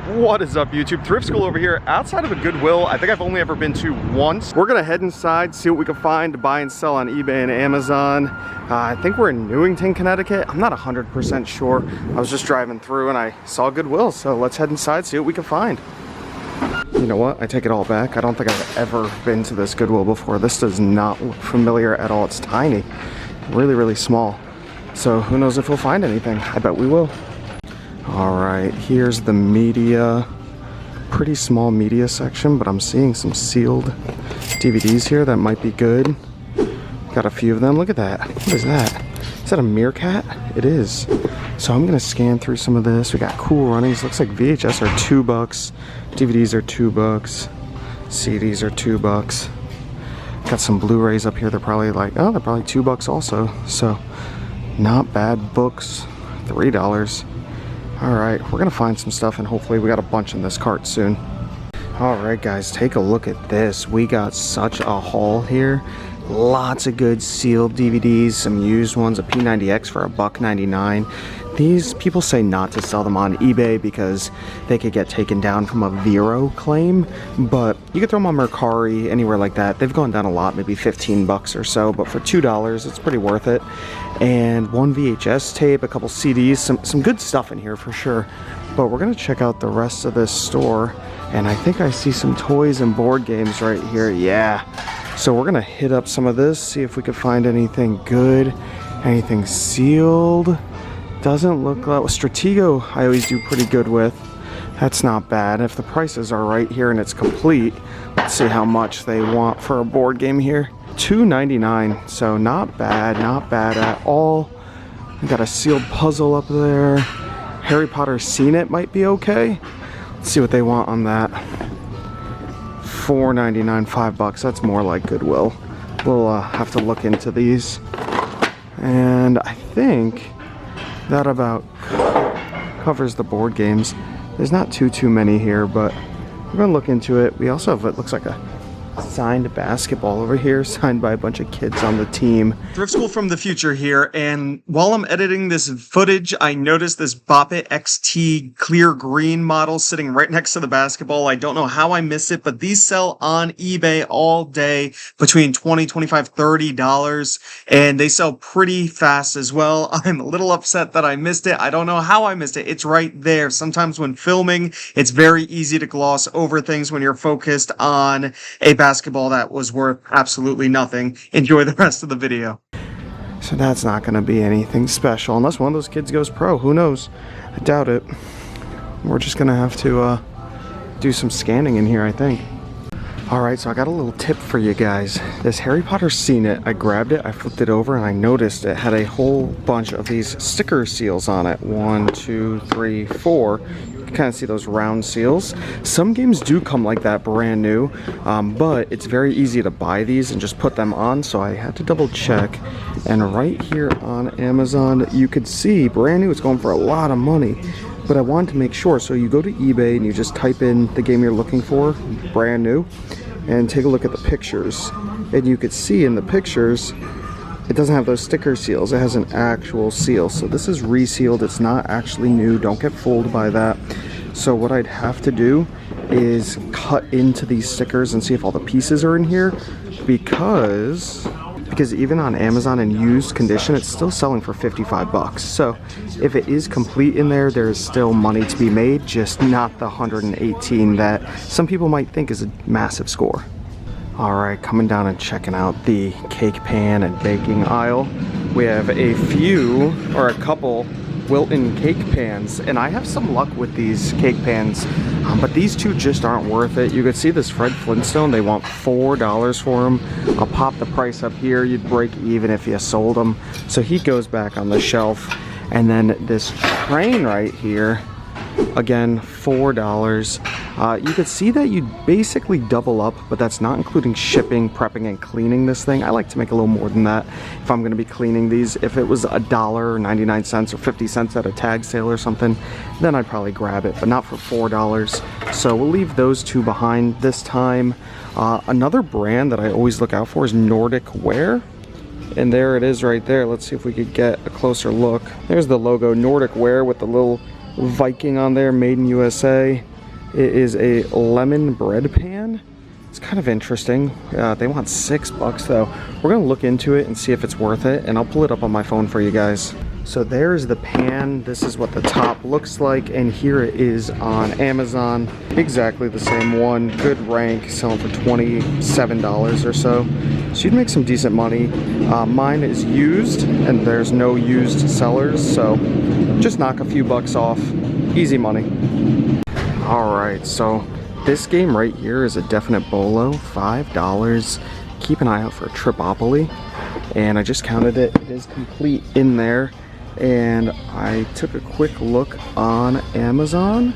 What is up, YouTube? Thrift School over here outside of a Goodwill. I think I've only ever been to once. We're gonna head inside, see what we can find to buy and sell on eBay and Amazon. I think we're in Newington, Connecticut. I'm not 100% sure. I was just driving through and I saw Goodwill, so let's head inside, see what we can find. You know what? I take it all back. I don't think I've ever been to this Goodwill before. This does not look familiar at all. It's tiny, really, really small. So who knows if we'll find anything. I bet we will. All right, here's the media. Pretty small media section, but I'm seeing some sealed DVDs here that might be good. Got a few of them. Look at that. What is that? Is that a meerkat? It is. So I'm gonna scan through some of this. We got Cool Runnings. Looks like VHS are $2. DVDs are $2. CDs are $2. Got some Blu-rays up here. They're probably like, oh, they're probably $2 also. So not bad. Books, $3. All right, we're gonna find some stuff and hopefully we got a bunch in this cart soon. All right, guys, take a look at this. We got such a haul here. Lots of good sealed DVDs, some used ones, a P90X for $1.99. These people say not to sell them on eBay because they could get taken down from a Vero claim, but you could throw them on Mercari, anywhere like that. They've gone down a lot, maybe 15 bucks or so, but for $2, it's pretty worth it. And one VHS tape, a couple CDs, some good stuff in here for sure. But we're gonna check out the rest of this store, and I think I see some toys and board games right here. Yeah. So we're gonna hit up some of this, see if we could find anything good, anything sealed. Doesn't look like Stratego I always do pretty good with. That's not bad. If the prices are right here and it's complete, let's see how much they want for a board game here. $2.99, so not bad at all. We got a sealed puzzle up there. Harry Potter Seen It might be okay. Let's see what they want on that. $4.99, $5. That's more like Goodwill. We'll have to look into these. And I think that about covers the board games. There's not too many here, but we're gonna look into it. We also have what looks like a signed basketball over here, signed by a bunch of kids on the team. Thrift School from the future here, and while I'm editing this footage, I noticed this Bop It XT clear green model sitting right next to the basketball. I don't know how I missed it, but these sell on eBay all day between $20, $25, $30, and they sell pretty fast as well. I'm a little upset that I missed it. I don't know how I missed it. It's right there. Sometimes when filming, it's very easy to gloss over things when you're focused on a basketball that was worth absolutely nothing. Enjoy the rest of the video. So that's not going to be anything special unless one of those kids goes pro. Who knows? I doubt it. We're just going to have to do some scanning in here, I think. Alright, so I got a little tip for you guys. This Harry Potter Seen It, I grabbed it, I flipped it over, and I noticed it had a whole bunch of these sticker seals on it. 1, 2, 3, 4. You can kind of see those round seals. Some games do come like that brand new, but it's very easy to buy these and just put them on, so I had to double check. And right here on Amazon, you could see brand new, it's going for a lot of money. But I wanted to make sure, so you go to eBay and you just type in the game you're looking for, brand new, and take a look at the pictures. And you could see in the pictures, it doesn't have those sticker seals, it has an actual seal. So this is resealed, it's not actually new, don't get fooled by that. So what I'd have to do is cut into these stickers and see if all the pieces are in here, because even on Amazon in used condition, it's still selling for 55 bucks. So if it is complete in there, there's still money to be made, just not the 118 that some people might think is a massive score. All right, coming down and checking out the cake pan and baking aisle. We have a few, or a couple, Wilton cake pans, and I have some luck with these cake pans, but these two just aren't worth it. You could see this Fred Flintstone, they want $4 for them. I'll pop the price up here, you'd break even if you sold them. So he goes back on the shelf. And then this train right here, again, $4. You could see that you basically double up, but that's not including shipping, prepping, and cleaning this thing. I like to make a little more than that if I'm going to be cleaning these. If it was $1.99 or 50 cents at a tag sale or something, then I'd probably grab it, but not for $4. So we'll leave those two behind this time. Another brand that I always look out for is Nordic Wear. And there it is right there. Let's see if we could get a closer look. There's the logo, Nordic Wear, with the little Viking on there, made in USA. It is a lemon bread pan. It's kind of interesting. They want $6 though. We're gonna look into it and see if it's worth it, and I'll pull it up on my phone for you guys. So there's the pan. This is what the top looks like, and here it is on Amazon. Exactly the same one. Good rank, selling for $27 or so. So you'd make some decent money. Mine is used, and there's no used sellers, so just knock a few bucks off. Easy money. All right, so this game right here is a definite bolo, $5. Keep an eye out for Tripopoly, and I just counted it. It is complete in there. And I took a quick look on Amazon,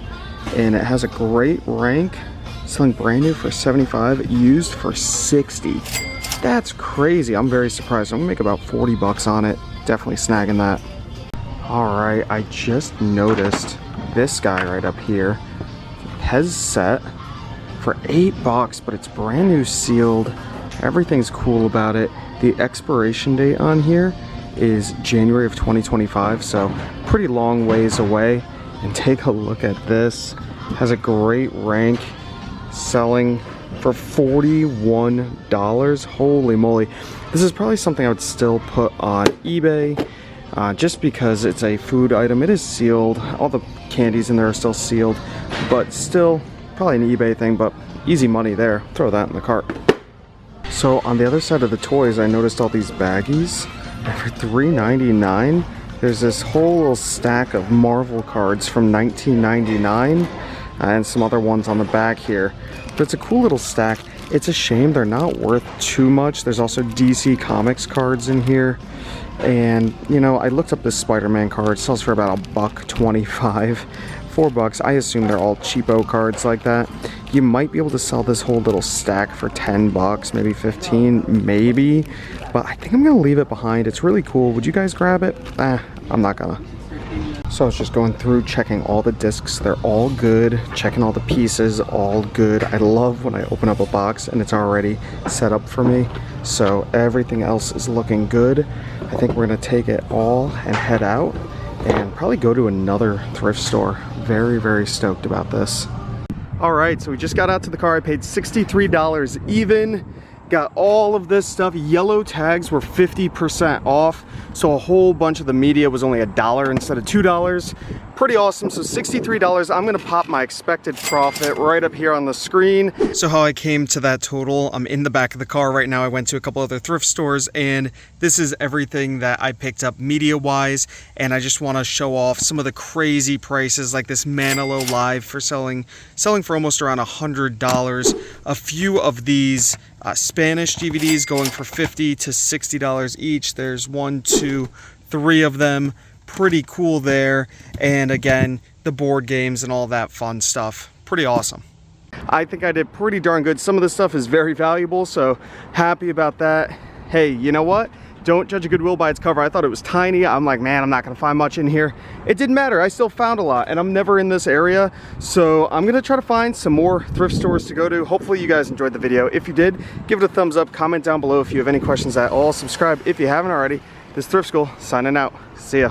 and it has a great rank, selling brand new for $75, used for $60. That's crazy. I'm very surprised. I'm gonna make about $40 on it. Definitely snagging that. All right, I just noticed this guy right up here. Pez set for $8, but it's brand new, sealed. Everything's cool about it. The expiration date on here is January of 2025, so pretty long ways away. And take a look at this. Has a great rank, selling for $41. Holy moly. This is probably something I would still put on eBay, just because it's a food item. It is sealed. All the candies in there are still sealed, but still probably an eBay thing, but easy money there. Throw that in the cart. So on the other side of the toys, I noticed all these baggies. For $3.99, there's this whole little stack of Marvel cards from 1999, and some other ones on the back here. But it's a cool little stack. It's a shame they're not worth too much. There's also DC Comics cards in here. And, you know, I looked up this Spider-Man card. It sells for about $1.25. $4. I assume they're all cheapo cards like that. You might be able to sell this whole little stack for $10, maybe 15, maybe. But I think I'm gonna leave it behind. It's really cool. Would you guys grab it? I'm not gonna. So I was just going through, checking all the discs. They're all good. Checking all the pieces, all good. I love when I open up a box and it's already set up for me. So everything else is looking good. I think we're gonna take it all and head out and probably go to another thrift store. Very, very stoked about this. All right, so we just got out to the car. I paid $63 even. Got all of this stuff. Yellow tags were 50% off, so a whole bunch of the media was only $1 instead of $2. Pretty awesome. So $63. I'm gonna pop my expected profit right up here on the screen. So how I came to that total, I'm in the back of the car right now. I went to a couple other thrift stores, and this is everything that I picked up media wise, and I just want to show off some of the crazy prices, like this Manilow Live for selling for almost around $100. A few of these Spanish DVDs going for $50 to $60 each. There's 1, 2, 3 of them. Pretty cool there. And again, the board games and all that fun stuff. Pretty awesome. I think I did pretty darn good. Some of this stuff is very valuable, so happy about that. Hey, you know what? Don't judge a Goodwill by its cover. I thought it was tiny. I'm like, man, I'm not gonna find much in here. It didn't matter. I still found a lot, and I'm never in this area. So I'm gonna try to find some more thrift stores to go to. Hopefully you guys enjoyed the video. If you did, give it a thumbs up, comment down below if you have any questions at all. Subscribe if you haven't already. This is Thrift School signing out. See ya.